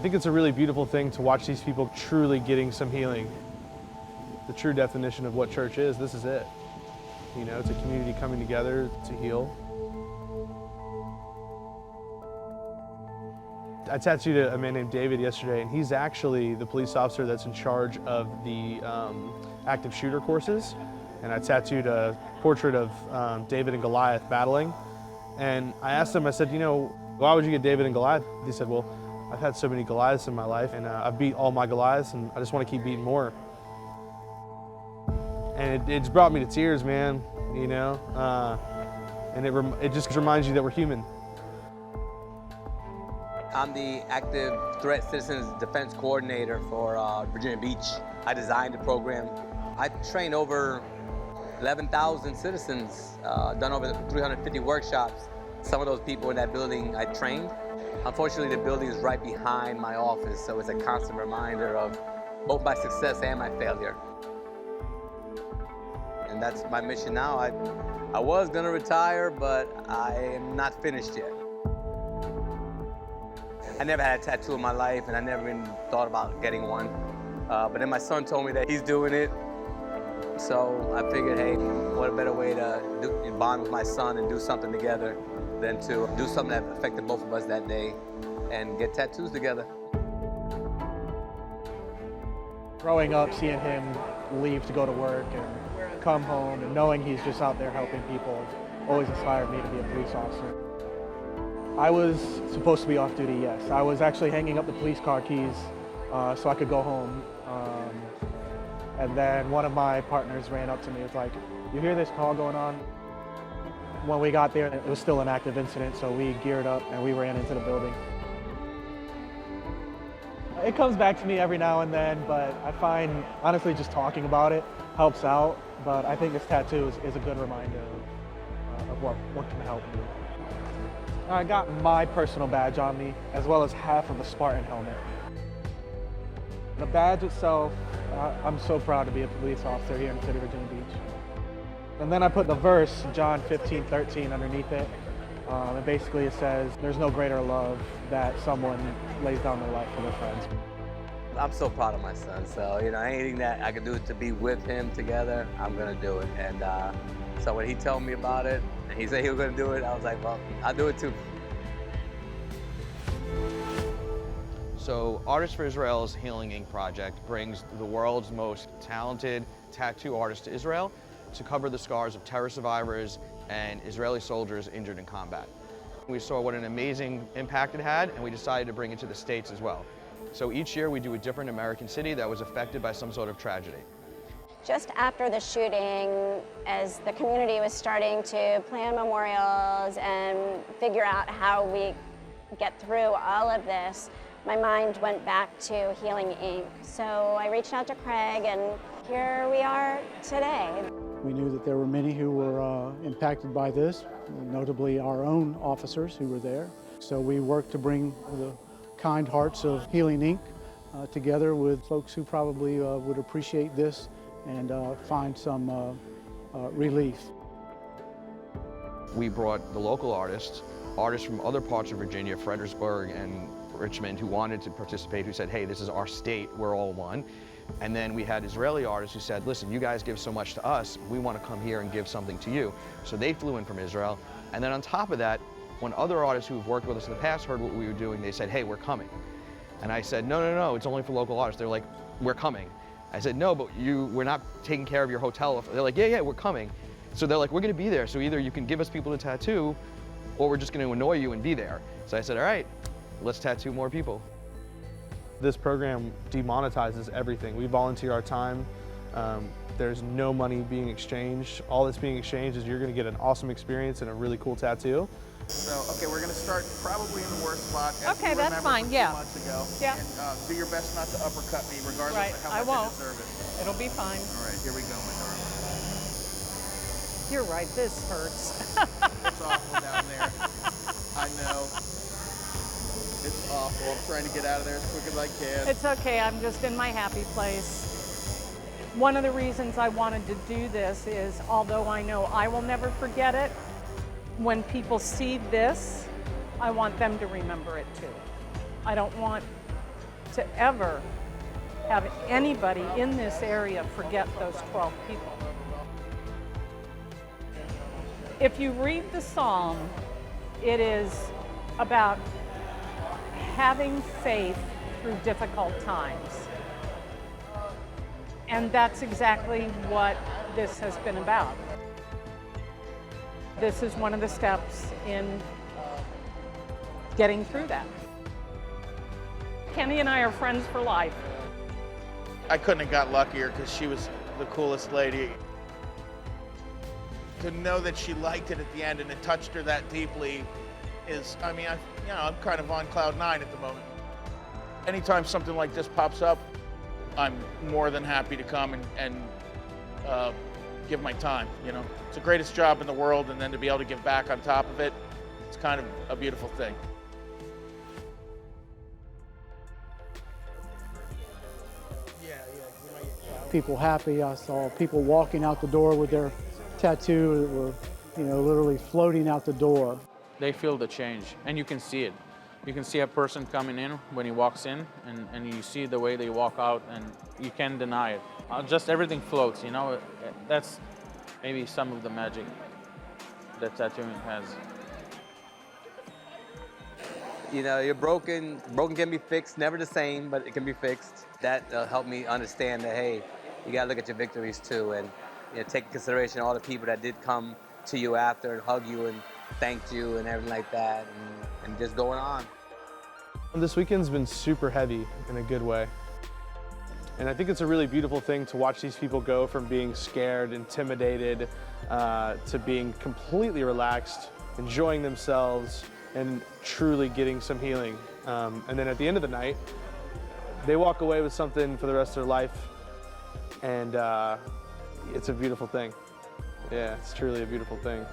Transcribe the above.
think it's a really beautiful thing to watch these people truly getting some healing. The true definition of what church is, this is it. You know, it's a community coming together to heal. I tattooed a man named David yesterday, and he's actually the police officer that's in charge of the active shooter courses. And I tattooed a portrait of David and Goliath battling. And I asked him, I said, you know, why would you get David and Goliath? He said, well, I've had so many Goliaths in my life, and I've beat all my Goliaths, and I just want to keep beating more. And it's brought me to tears, man, you know? And it just reminds you that we're human. I'm the Active Threat Citizens Defense Coordinator for Virginia Beach. I designed the program. I trained over 11,000 citizens, done over 350 workshops. Some of those people in that building I trained. Unfortunately, the building is right behind my office, so it's a constant reminder of both my success and my failure. And that's my mission now. I was gonna retire, but I am not finished yet. I never had a tattoo in my life, and I never even thought about getting one. But then my son told me that he's doing it. So I figured, hey, what a better way to bond with my son and do something together than to do something that affected both of us that day and get tattoos together. Growing up, seeing him leave to go to work and come home and knowing he's just out there helping people always inspired me to be a police officer. I was supposed to be off duty, yes. I was actually hanging up the police car keys so I could go home. And then one of my partners ran up to me, was like, you hear this call going on? When we got there, it was still an active incident, so we geared up and we ran into the building. It comes back to me every now and then, but I find, honestly, just talking about it helps out. But I think this tattoo is a good reminder of what can help me. I got my personal badge on me, as well as half of a Spartan helmet. The badge itself, I'm so proud to be a police officer here in the city of Virginia Beach. And then I put the verse, John 15:13, underneath it. And basically it says, there's no greater love that someone lays down their life for their friends. I'm so proud of my son, so you know, anything that I can do to be with him together, I'm gonna do it. And so when he told me about it, and he said he was gonna do it, I was like, well, I'll do it too. So Artists for Israel's Healing Inc. project brings the world's most talented tattoo artists to Israel to cover the scars of terror survivors and Israeli soldiers injured in combat. We saw what an amazing impact it had, and we decided to bring it to the States as well. So each year we do a different American city that was affected by some sort of tragedy. Just after the shooting, as the community was starting to plan memorials and figure out how we get through all of this, my mind went back to Healing Inc. So I reached out to Craig, and here we are today. We knew that there were many who were impacted by this, notably our own officers who were there. So we worked to bring the kind hearts of Healing Inc. Together with folks who probably would appreciate this and find some relief. We brought the local artists from other parts of Virginia, Fredericksburg and Richmond, who wanted to participate, who said, hey, this is our state, we're all one. And then we had Israeli artists who said, listen, you guys give so much to us, we want to come here and give something to you. So they flew in from Israel. And then on top of that, when other artists who've worked with us in the past heard what we were doing, they said, hey, we're coming. And I said, no, it's only for local artists. They're like, we're coming. I said, no, but we're not taking care of your hotel. They're like, yeah, we're coming. So they're like, we're going to be there. So either you can give us people to tattoo, or we're just going to annoy you and be there. So I said, all right, let's tattoo more people. This program demonetizes everything. We volunteer our time. There's no money being exchanged. All that's being exchanged is you're going to get an awesome experience and a really cool tattoo. So, okay, we're going to start probably in the worst spot. Okay, that's fine, yeah. 2 months ago. Yeah. And do your best not to uppercut me, regardless Right, of how I much won't. I deserve it. It'll be fine. All right, here we go, my darling. You're right, this hurts. It's awful down there. I know. It's awful. I'm trying to get out of there as quick as I can. It's okay, I'm just in my happy place. One of the reasons I wanted to do this is, although I know I will never forget it, when people see this, I want them to remember it too. I don't want to ever have anybody in this area forget those 12 people. If you read the psalm, it is about having faith through difficult times. And that's exactly what this has been about. This is one of the steps in getting through that. Kenny and I are friends for life. I couldn't have got luckier because she was the coolest lady. To know that she liked it at the end and it touched her that deeply is, I mean, I'm kind of on cloud 9 at the moment. Anytime something like this pops up, I'm more than happy to come and give my time, you know. It's the greatest job in the world, and then to be able to give back on top of it, it's kind of a beautiful thing. People happy. I saw people walking out the door with their tattoo that were, literally floating out the door. They feel the change, and you can see it. You can see a person coming in when he walks in, and you see the way they walk out, and you can't deny it. Just everything floats, you know? That's maybe some of the magic that tattooing has. You know, you're broken. Broken can be fixed, never the same, but it can be fixed. That helped me understand that, hey, you gotta look at your victories too, and take into consideration all the people that did come to you after and hug you and thanked you and everything like that, and just going on. This weekend's been super heavy in a good way. And I think it's a really beautiful thing to watch these people go from being scared, intimidated, to being completely relaxed, enjoying themselves, and truly getting some healing. And then at the end of the night, they walk away with something for the rest of their life, and it's a beautiful thing. Yeah, it's truly a beautiful thing.